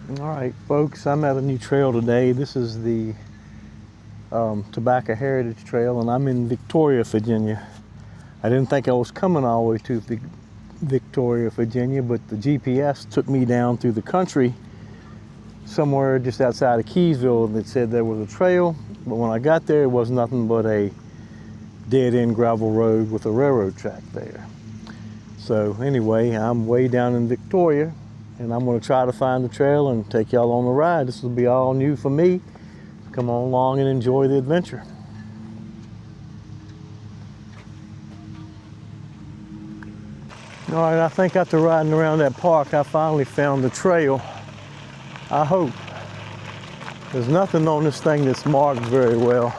All right, folks, I'm at a new trail today. This is the Tobacco Heritage Trail, and I'm in Victoria, Virginia. I didn't think I was coming all the way to Victoria, Virginia, but the GPS took me down through the country somewhere just outside of Keysville, and it said there was a trail, but when I got there, it was nothing but a dead-end gravel road with a railroad track there. So anyway, I'm way down in Victoria, and I'm going to try to find the trail and take y'all on the ride. This will be all new for me. Come on along and enjoy the adventure. All right, I think after riding around that park, I finally found the trail. I hope. There's nothing on this thing that's marked very well.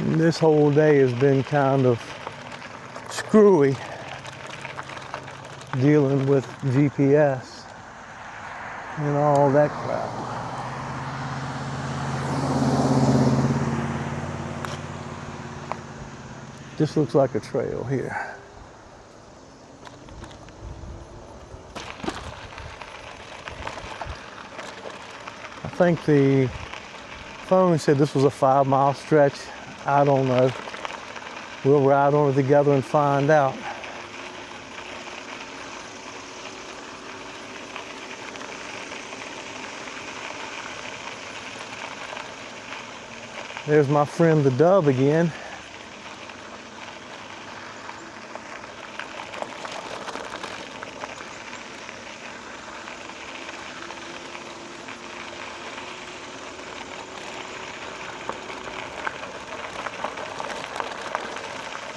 This whole day has been kind of screwy dealing with GPS and all that crap. This looks like a trail here. I think the phone said this was a 5-mile stretch. I don't know. We'll ride on it together and find out. There's my friend the dove again.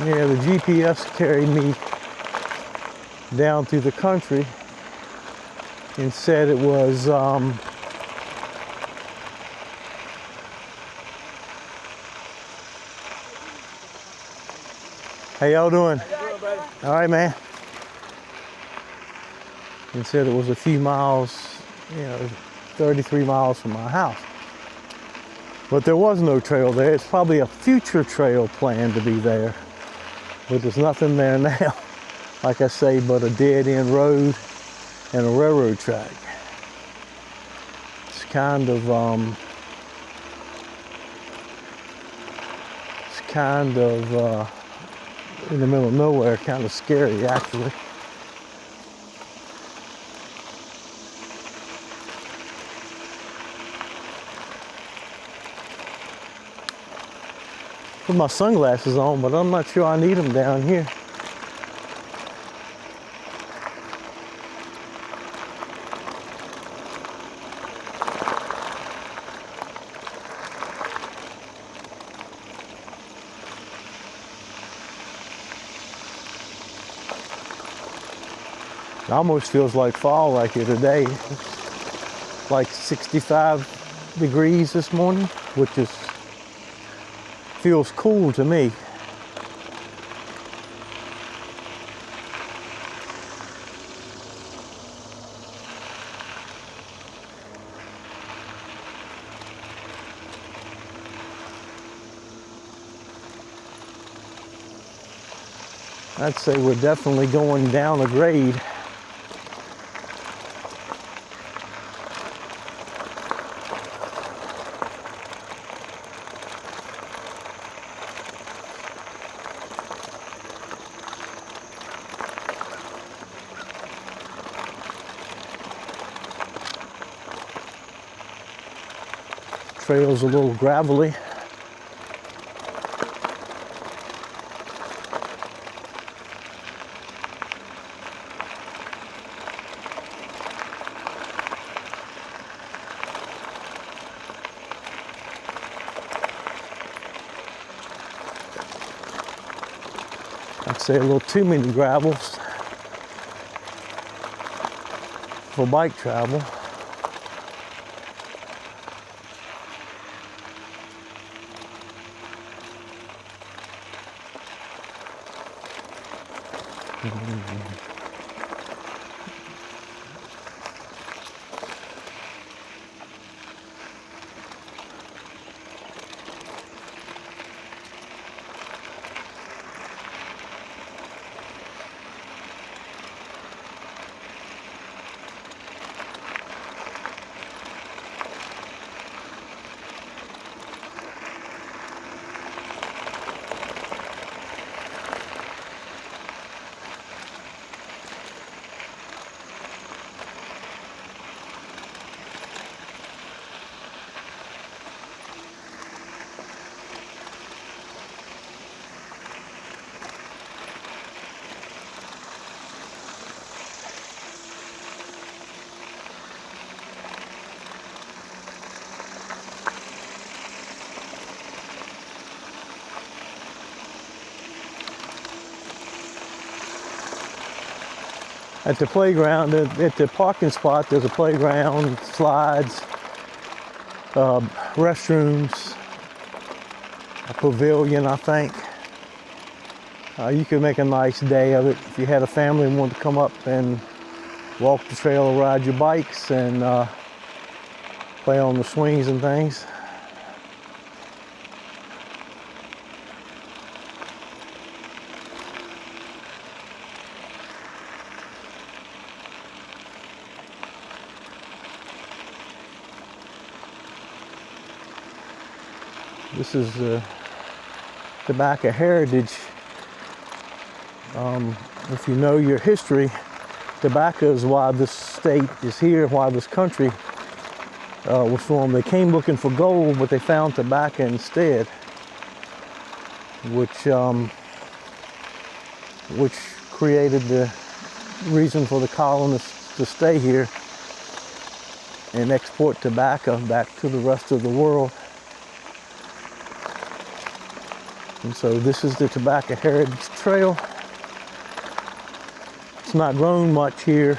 Yeah, the GPS carried me down through the country and said it was how y'all doing? How you doing, buddy? All right, man. And said it was a few miles, 33 miles from my house. But there was no trail there. It's probably a future trail planned to be there. But there's nothing there now, like I say, but a dead-end road and a railroad track. It's kind of in the middle of nowhere, kind of scary actually. Put my sunglasses on, but I'm not sure I need them down here. It almost feels like fall right here today. It's like 65 degrees this morning, which feels cool to me. I'd say we're definitely going down a grade. Trail's a little gravelly. I'd say a little too many gravels for bike travel. At the playground, at the parking spot, there's a playground, slides, restrooms, a pavilion, I think. You could make a nice day of it if you had a family and wanted to come up and walk the trail or ride your bikes and play on the swings and things. This is Tobacco Heritage. If you know your history, tobacco is why this state is here, why this country was formed. They came looking for gold, but they found tobacco instead, which created the reason for the colonists to stay here and export tobacco back to the rest of the world. And so this is the Tobacco Heritage Trail. It's not grown much here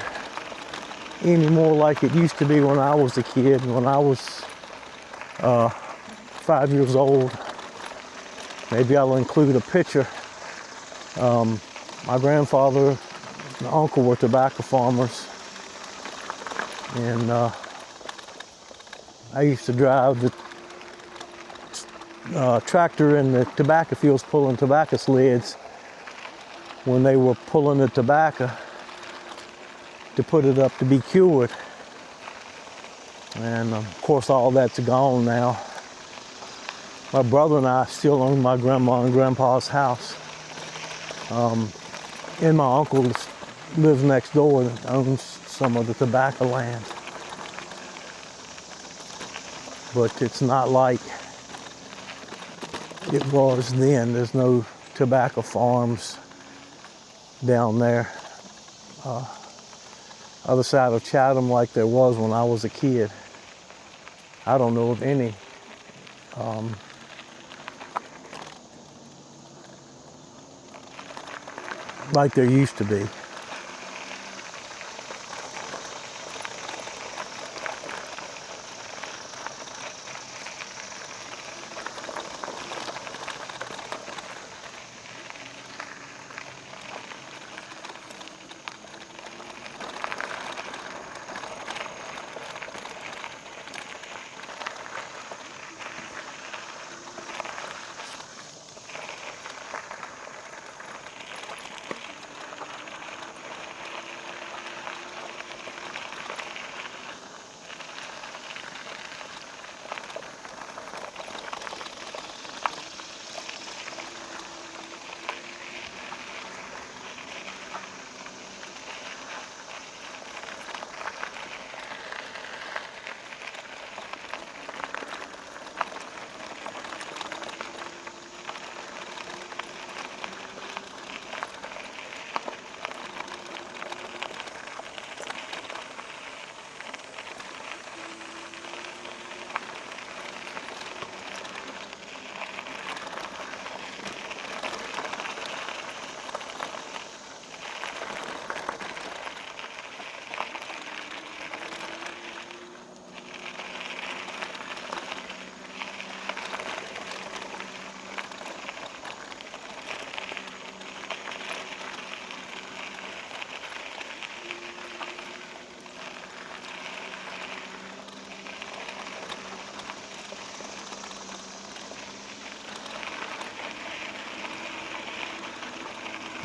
anymore like it used to be when I was a kid, when I was 5 years old. Maybe I'll include a picture. My grandfather and uncle were tobacco farmers, and I used to drive the tractor in the tobacco fields pulling tobacco sleds when they were pulling the tobacco to put it up to be cured. And of course all that's gone now. My brother and I still own my grandma and grandpa's house. And my uncle lives next door and owns some of the tobacco land. But it's not like it was then. There's no tobacco farms down there, other side of Chatham, like there was when I was a kid. I don't know of any. Like there used to be.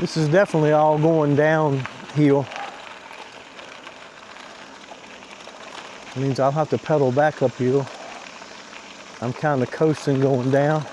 This is definitely all going downhill. It means I'll have to pedal back uphill. I'm kind of coasting going down.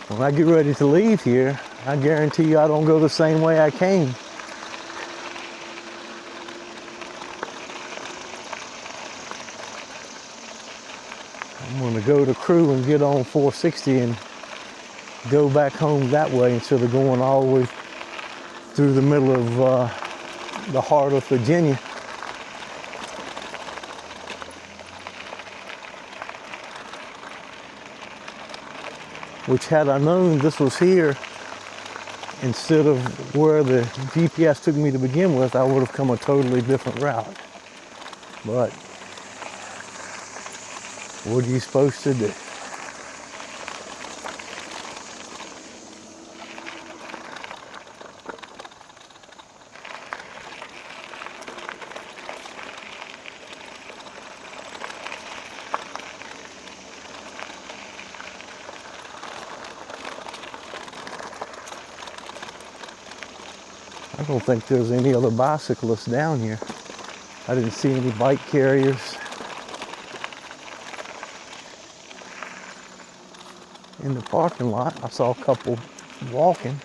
When I get ready to leave here, I guarantee you I don't go the same way I came. I'm going to go to Crew and get on 460 and go back home that way instead of going all the way through the middle of the heart of Virginia. Which, had I known this was here instead of where the GPS took me to begin with, I would have come a totally different route. But what are you supposed to do? I don't think there's any other bicyclists down here. I didn't see any bike carriers in the parking lot. I saw a couple walking.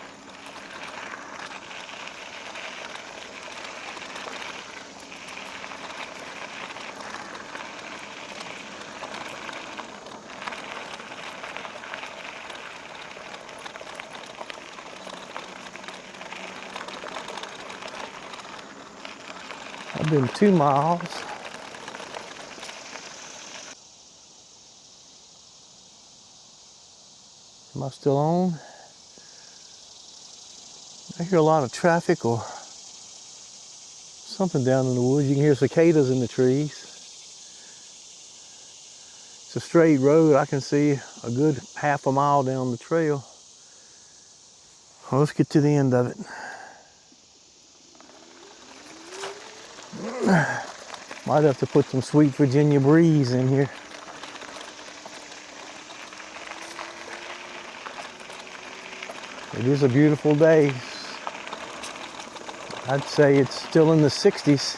I've been 2 miles. Am I still on? I hear a lot of traffic or something down in the woods. You can hear cicadas in the trees. It's a straight road. I can see a good half a mile down the trail. Well, let's get to the end of it. Might have to put some Sweet Virginia Breeze in here. It is a beautiful day. I'd say it's still in the 60s.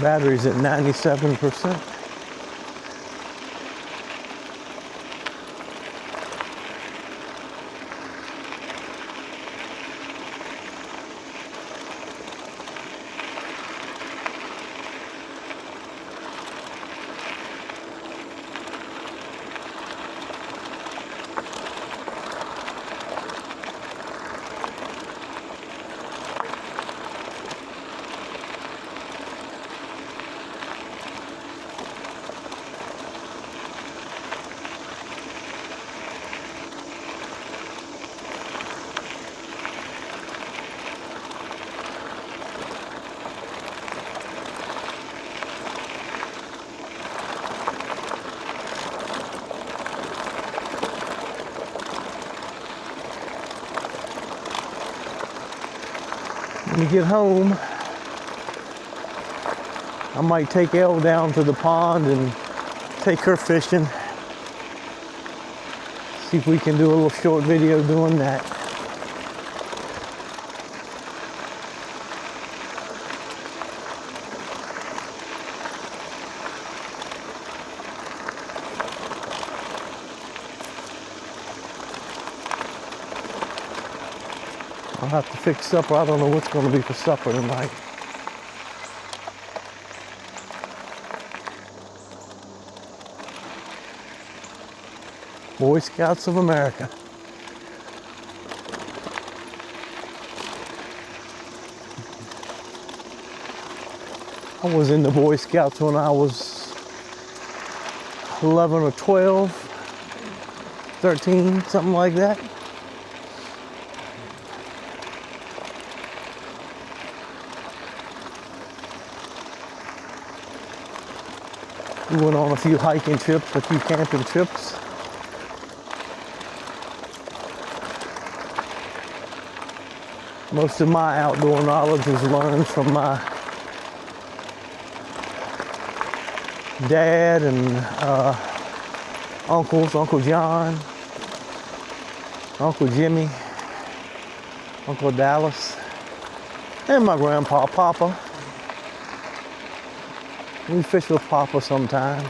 Battery's at 97%. When we get home, I might take Elle down to the pond and take her fishing. See if we can do a little short video doing that. I'll have to fix supper. I don't know what's going to be for supper tonight. Boy Scouts of America. I was in the Boy Scouts when I was 11 or 12, 13, something like that. We went on a few hiking trips, a few camping trips. Most of my outdoor knowledge was learned from my dad and uncles, Uncle John, Uncle Jimmy, Uncle Dallas, and my grandpa, Papa. We fish with Papa sometimes.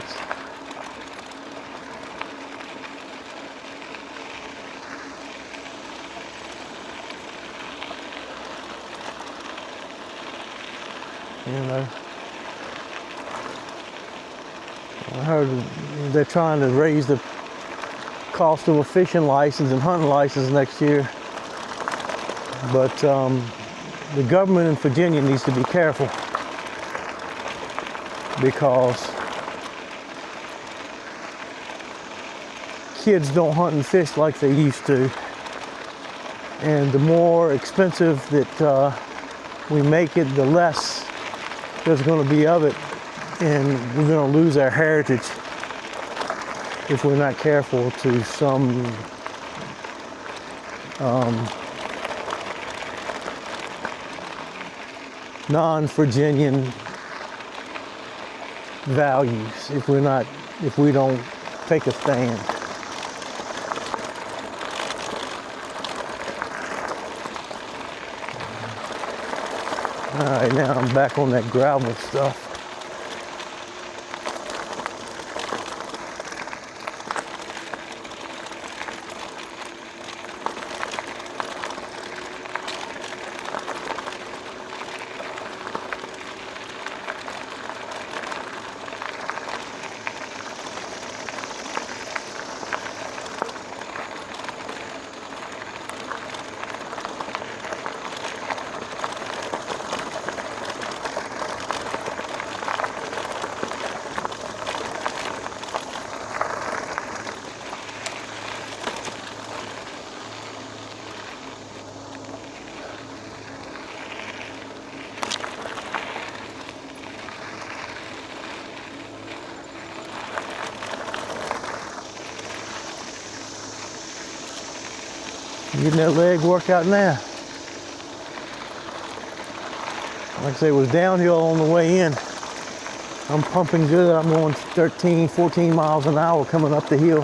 You know, I heard they're trying to raise the cost of a fishing license and hunting license next year. But the government in Virginia needs to be careful, because kids don't hunt and fish like they used to. And the more expensive that we make it, the less there's going to be of it. And we're going to lose our heritage if we're not careful to some non-Virginian values if we don't take a stand. All right, now I'm back on that gravel stuff. Getting that leg workout now. Like I say, it was downhill on the way in. I'm pumping good. I'm going 13, 14 miles an hour coming up the hill.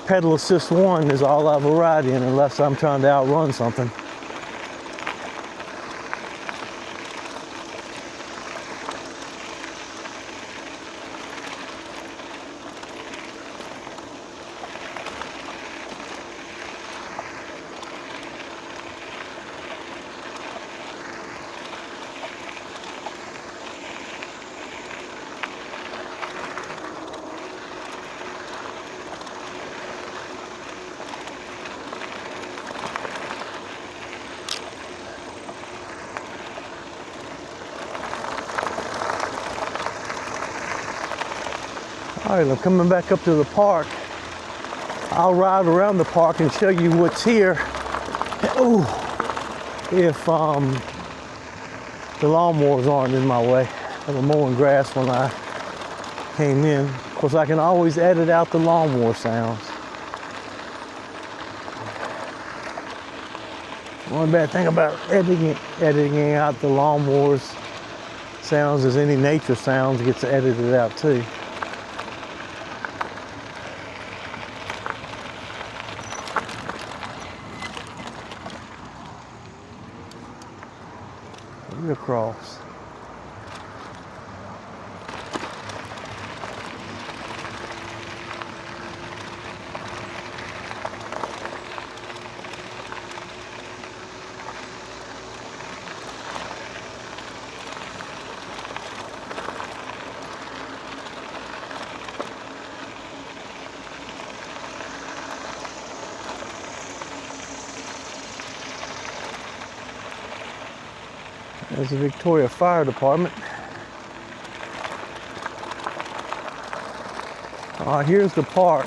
Pedal assist 1 is all I ever ride in unless I'm trying to outrun something. All right, I'm coming back up to the park. I'll ride around the park and show you what's here. Ooh, if the lawnmowers aren't in my way. I was mowing grass when I came in. Of course, I can always edit out the lawnmower sounds. One bad thing about editing out the lawnmowers sounds is any nature sounds gets edited out too. Across. There's the Victoria Fire Department. Here's the park.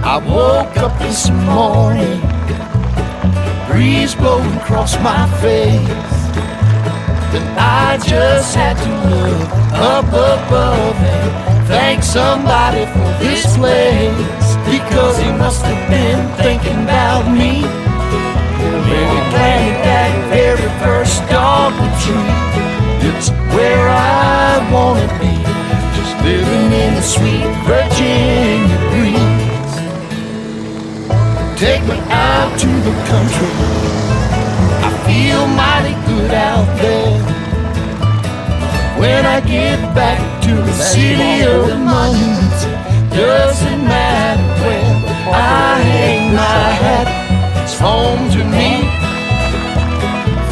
I woke up this morning, breeze blowing across my face, then I just had to look up above and thank somebody for this place, because he must have been thinking about me when he planted that very first dogwood tree. It's where I wanna be, just living in the sweet Virginia breeze. Take me out to the country, I feel mighty good out there. When I get back to the city of the monuments, doesn't matter where I hang my hat, it's home to me.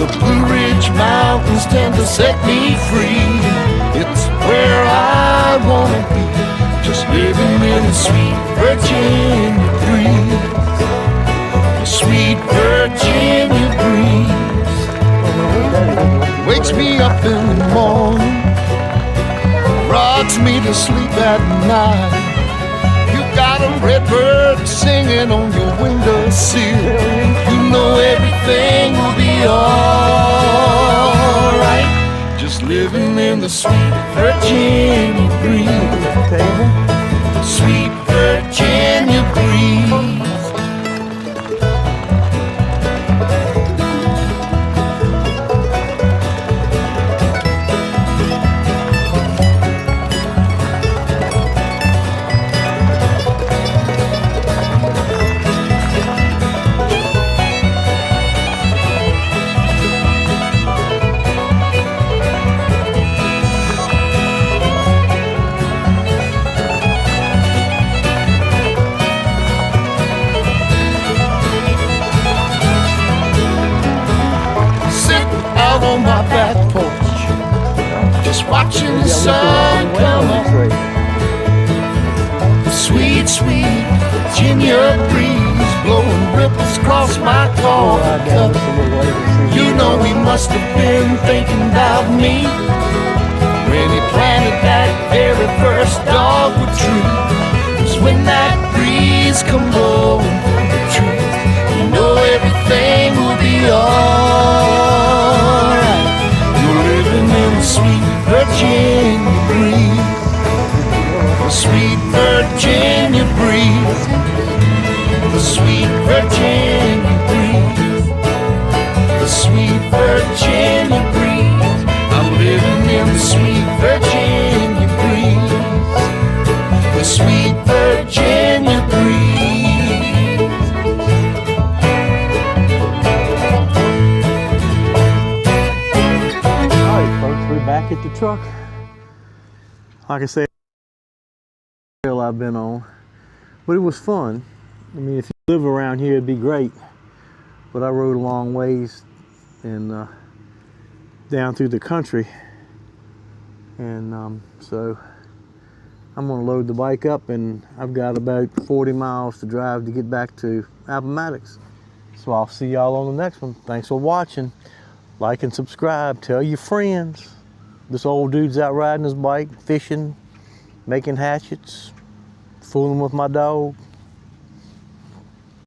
The Blue Ridge Mountains tend to set me free. It's where I wanna be, just living in the sweet Virginia breeze. Sweet Virginia breeze wakes me up in the morning, rocks me to sleep at night. You got a redbird singing on your windowsill, you know everything will be alright. Just living in the sweet Virginia breeze. Sweet Virginia breeze. On my back porch, just watching the sun come up. Sweet, sweet Virginia breeze blowing ripples across my coffee cup. You know he must have been thinking about me when he planted that very first dogwood tree. 'Cause when that breeze come blowing through the trees, you know everything will be alright. Sweet Virginia breeze, the sweet Virginia breeze, the sweet Virginia breeze, the sweet Virginia breeze. I'm living in the sweet Virginia breeze, the sweet Virginia breeze. Back at the truck. Like I said, I've been on, but it was fun. I mean, if you live around here, it'd be great. But I rode a long ways and down through the country, and so I'm gonna load the bike up, and I've got about 40 miles to drive to get back to Appomattox. So I'll see y'all on the next one. Thanks for watching. Like and subscribe. Tell your friends. This old dude's out riding his bike, fishing, making hatchets, fooling with my dog.